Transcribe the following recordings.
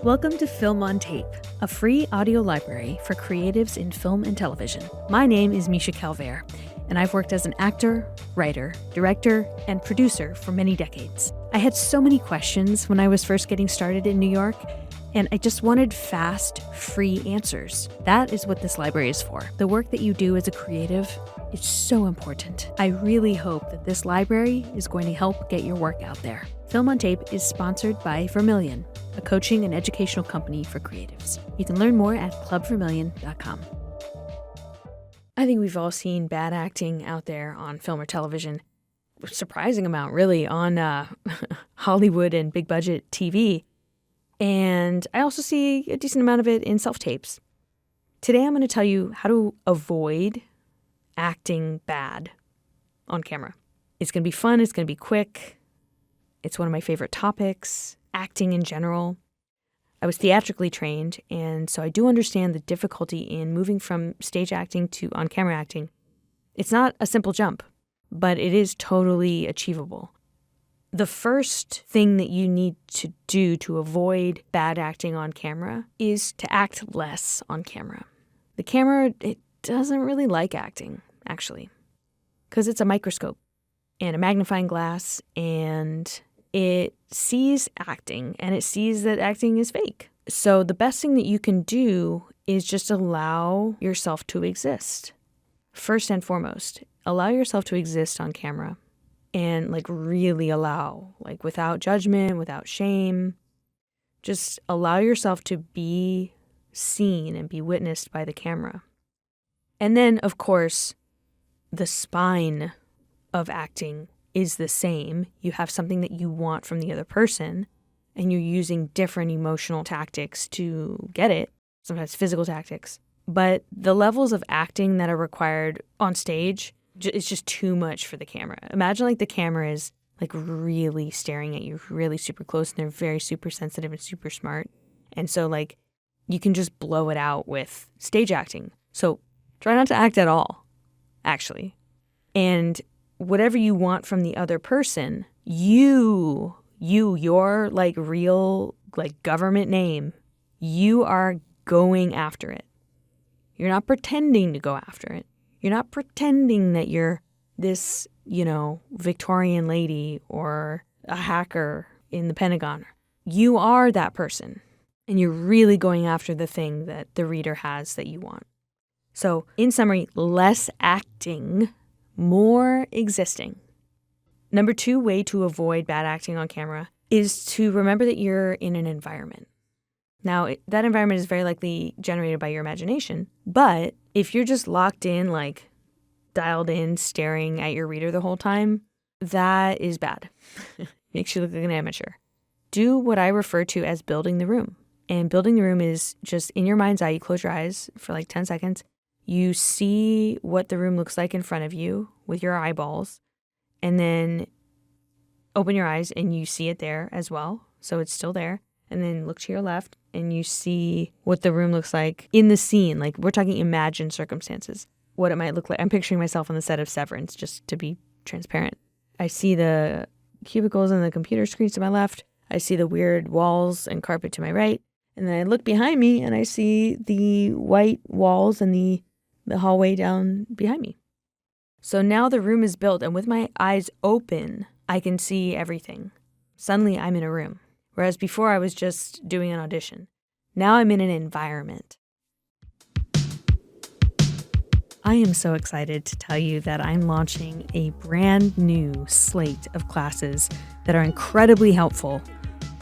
Welcome to Film on Tape, a free audio library for creatives in film and television. My name is Misha Calvert, and I've worked as an actor, writer, director, and producer for many decades. I had so many questions when I was first getting started in New York, and I just wanted fast, free answers. That is what this library is for. The work that you do as a creative is so important. I really hope that this library is going to help get your work out there. Film on Tape is sponsored by Vermilion, a coaching and educational company for creatives. You can learn more at clubvermilion.com. I think we've all seen bad acting out there on film or television. A surprising amount, really, on Hollywood and big budget TV. And I also see a decent amount of it in self-tapes. Today I'm going to tell you how to avoid acting bad on camera. It's going to be fun. It's going to be quick. It's one of my favorite topics, acting in general. I was theatrically trained, and so I do understand the difficulty in moving from stage acting to on-camera acting. It's not a simple jump, but it is totally achievable. The first thing that you need to do to avoid bad acting on camera is to act less on camera. The camera, it doesn't really like acting, actually, because it's a microscope and a magnifying glass, and it sees acting, and it sees that acting is fake. So the best thing that you can do is just allow yourself to exist. First and foremost, allow yourself to exist on camera. And really allow, without judgment, without shame, just allow yourself to be seen and be witnessed by the camera. And then, of course, the spine of acting is the same. You have something that you want from the other person, and you're using different emotional tactics to get it, sometimes physical tactics. But the levels of acting that are required on stage, it's just too much for the camera. Imagine the camera is really staring at you, really super close, and they're very super sensitive and super smart. And so you can just blow it out with stage acting. So try not to act at all, actually. And whatever you want from the other person, your real government name, you are going after it. You're not pretending to go after it. You're not pretending that you're this, Victorian lady or a hacker in the Pentagon. You are that person, and you're really going after the thing that the reader has that you want. So, in summary, less acting, more existing. Number 2 way to avoid bad acting on camera is to remember that you're in an environment. Now, that environment is very likely generated by your imagination, but if you're just locked in, dialed in, staring at your reader the whole time, that is bad. Makes you look like an amateur. Do what I refer to as building the room. And building the room is just in your mind's eye. You close your eyes for 10 seconds. You see what the room looks like in front of you with your eyeballs, and then open your eyes and you see it there as well. So it's still there. And then look to your left and you see what the room looks like in the scene. We're talking imagined circumstances, what it might look like. I'm picturing myself on the set of Severance, just to be transparent. I see the cubicles and the computer screens to my left. I see the weird walls and carpet to my right. And then I look behind me and I see the white walls and the hallway down behind me. So now the room is built, and with my eyes open, I can see everything. Suddenly I'm in a room. Whereas before I was just doing an audition. Now I'm in an environment. I am so excited to tell you that I'm launching a brand new slate of classes that are incredibly helpful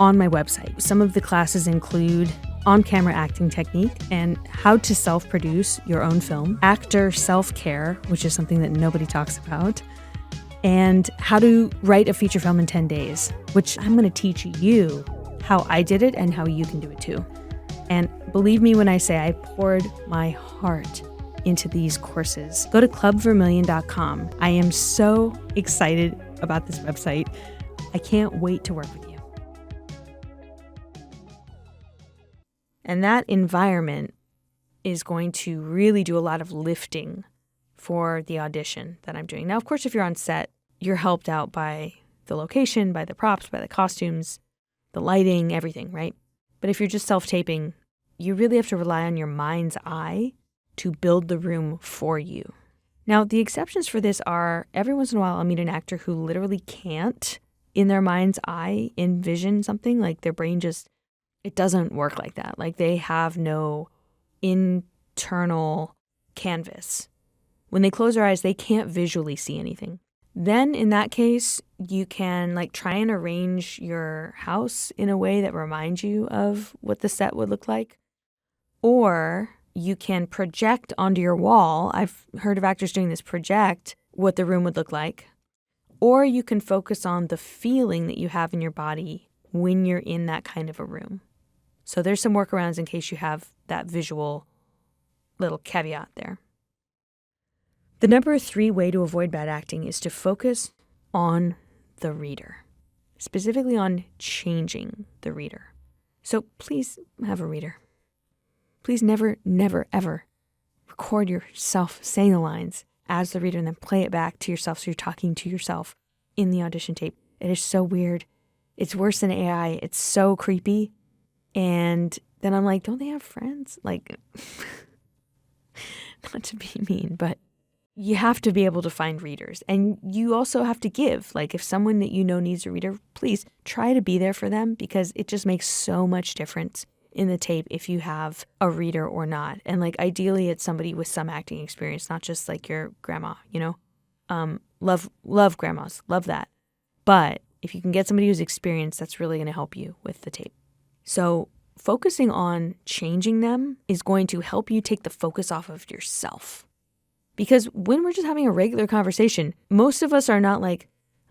on my website. Some of the classes include on-camera acting technique and how to self-produce your own film, actor self-care, which is something that nobody talks about, and how to write a feature film in 10 days, which I'm going to teach you how I did it and how you can do it too. And believe me when I say I poured my heart into these courses. Go to clubvermilion.com. I am so excited about this website. I can't wait to work with you. And that environment is going to really do a lot of lifting for the audition that I'm doing. Now, of course, if you're on set, you're helped out by the location, by the props, by the costumes, the lighting, everything, right? But if you're just self-taping, you really have to rely on your mind's eye to build the room for you. Now, the exceptions for this are every once in a while I'll meet an actor who literally can't, in their mind's eye, envision something. Like their brain just, it doesn't work like that. Like they have no internal canvas. When they close their eyes, they can't visually see anything. Then in that case, you can like try and arrange your house in a way that reminds you of what the set would look like. Or you can project onto your wall. I've heard of actors doing this, project what the room would look like. Or you can focus on the feeling that you have in your body when you're in that kind of a room. So there's some workarounds in case you have that visual little caveat there. The number 3 way to avoid bad acting is to focus on the reader, specifically on changing the reader. So please have a reader. Please never, never, ever record yourself saying the lines as the reader and then play it back to yourself so you're talking to yourself in the audition tape. It is so weird. It's worse than AI. It's so creepy. And then I'm like, don't they have friends? Like, not to be mean, but you have to be able to find readers. And you also have to give. Like if someone that you know needs a reader, please try to be there for them because it just makes so much difference in the tape if you have a reader or not. And like ideally it's somebody with some acting experience, not just like your grandma, you know? Love grandmas, love that. But if you can get somebody who's experienced, that's really going to help you with the tape. So focusing on changing them is going to help you take the focus off of yourself. Because when we're just having a regular conversation, most of us are not like,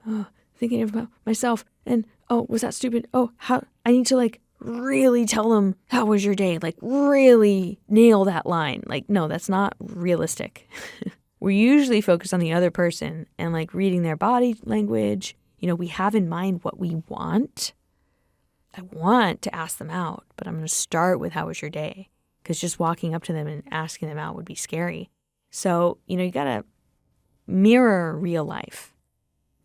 oh, thinking about myself and, oh, was that stupid? Oh, how I need to like really tell them, how was your day? Like really nail that line. Like, no, that's not realistic. We're usually focused on the other person and like reading their body language. You know, we have in mind what we want. I want to ask them out, but I'm going to start with how was your day? Because just walking up to them and asking them out would be scary. So, you know, you got to mirror real life.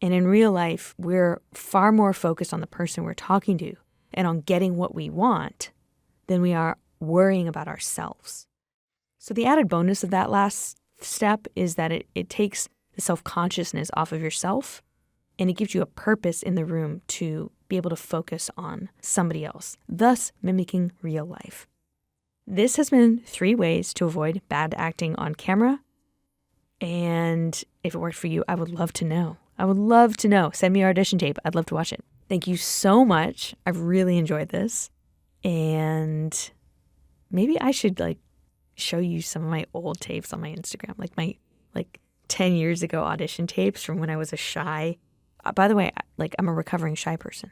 And in real life, we're far more focused on the person we're talking to and on getting what we want than we are worrying about ourselves. So the added bonus of that last step is that it takes the self-consciousness off of yourself and it gives you a purpose in the room to be able to focus on somebody else, thus mimicking real life. This has been 3 ways to avoid bad acting on camera. And if it worked for you, I would love to know. I would love to know. Send me your audition tape. I'd love to watch it. Thank you so much. I've really enjoyed this. And maybe I should like show you some of my old tapes on my Instagram, like my 10 years ago audition tapes from when I was a shy. By the way, like I'm a recovering shy person.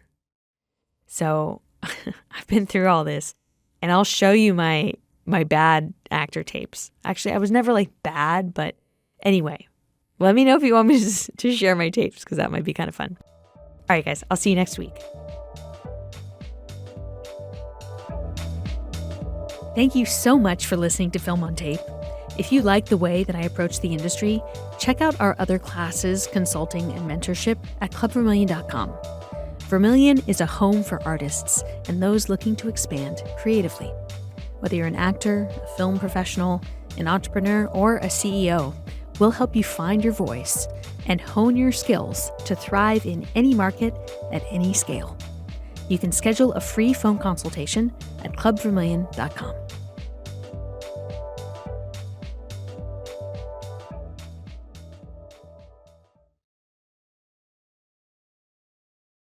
So I've been through all this. And I'll show you my bad actor tapes. Actually, I was never like bad, but anyway, let me know if you want me to share my tapes because that might be kind of fun. All right, guys, I'll see you next week. Thank you so much for listening to Film on Tape. If you like the way that I approach the industry, check out our other classes, consulting, and mentorship at clubvermilion.com. Vermilion is a home for artists and those looking to expand creatively. Whether you're an actor, a film professional, an entrepreneur, or a CEO, we'll help you find your voice and hone your skills to thrive in any market at any scale. You can schedule a free phone consultation at clubvermilion.com.